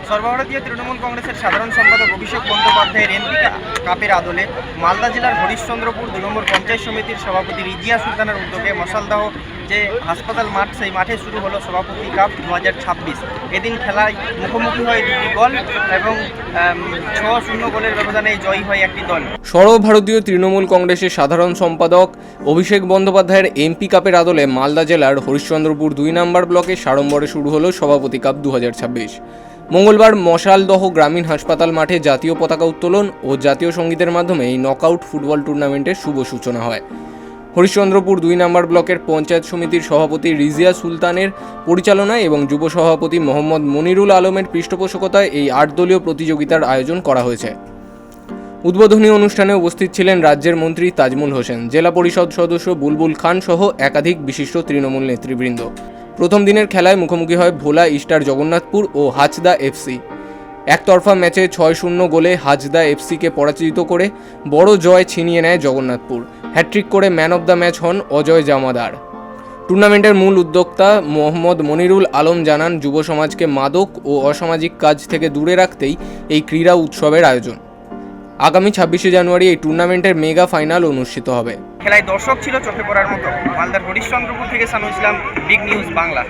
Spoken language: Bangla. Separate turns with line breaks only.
সর্বভারতীয় তৃণমূল কংগ্রেসের সাধারণ সম্পাদক অভিষেক বন্দ্যোপাধ্যায়ের এমপি কাপের আদলে মালদা জেলার হরিশ্চন্দ্রপুর ২ নম্বর পঞ্চায়েত সমিতির সভাপতি রিজিয়া সুলতানের উদ্যোগে মশালদাহ যে হাসপাতাল মাঠ, সেই মাঠে শুরু হলো সভাপতি কাপ ২০২৬। এদিন খেলায় মুখোমুখি হয় দুটি দল এবং ৬-০ গোলের ব্যবধানে জয়ী হয় একটি দল।
সর্বভারতীয় তৃণমূল কংগ্রেসের সাধারণ সম্পাদক অভিষেক বন্দ্যোপাধ্যায়ের এমপি কাপের আদলে মালদা জেলার হরিশ্চন্দ্রপুর ২ নম্বর ব্লকে সাড়ম্বরে শুরু হলো সভাপতি কাপ ২০২৬। মঙ্গলবার মশালদহ গ্রামীণ হাসপাতাল মাঠে জাতীয় পতাকা উত্তোলন ও জাতীয় সঙ্গীতের মাধ্যমে এই নকআউট ফুটবল টুর্নামেন্টের শুভ সূচনা হয়। হরিশ্চন্দ্রপুর ২ নম্বর ব্লকের পঞ্চায়েত সমিতির সভাপতি রিজিয়া সুলতানের পরিচালনায় এবং যুব সভাপতি মোহাম্মদ মনিরুল আলমের পৃষ্ঠপোষকতায় এই ৮ দলীয় প্রতিযোগিতার আয়োজন করা হয়েছে। উদ্বোধনী অনুষ্ঠানে উপস্থিত ছিলেন রাজ্যের মন্ত্রী তাজমুল হোসেন, জেলা পরিষদ সদস্য বুলবুল খান সহ একাধিক বিশিষ্ট তৃণমূল নেতৃবৃন্দ। প্রথম দিনের খেলায় মুখোমুখি হয় ভোলা ইস্টার জগন্নাথপুর ও হাজদা এফসি। একতরফা ম্যাচে ৬-০ গোলে হাজদা এফসিকে পরাজিত করে বড় জয় ছিনিয়ে নেয় জগন্নাথপুর। হ্যাট্রিক করে ম্যান অব দ্য ম্যাচ হন অজয় জামাদার। টুর্নামেন্টের মূল উদ্যোক্তা মোহাম্মদ মনিরুল আলম জানান, যুব সমাজকে মাদক ও অসামাজিক কাজ থেকে দূরে রাখতেই এই ক্রীড়া উৎসবের আয়োজন। আগামী ২৬শে জানুয়ারি এই টুর্নামেন্টের মেগা ফাইনাল অনুষ্ঠিত হবে।
খেলায় দর্শক ছিল চোখে পড়ার মতো। মালদার হরিশ্চন্দ্রপুর থেকে সানু ইসলাম, বিগ নিউজ বাংলা।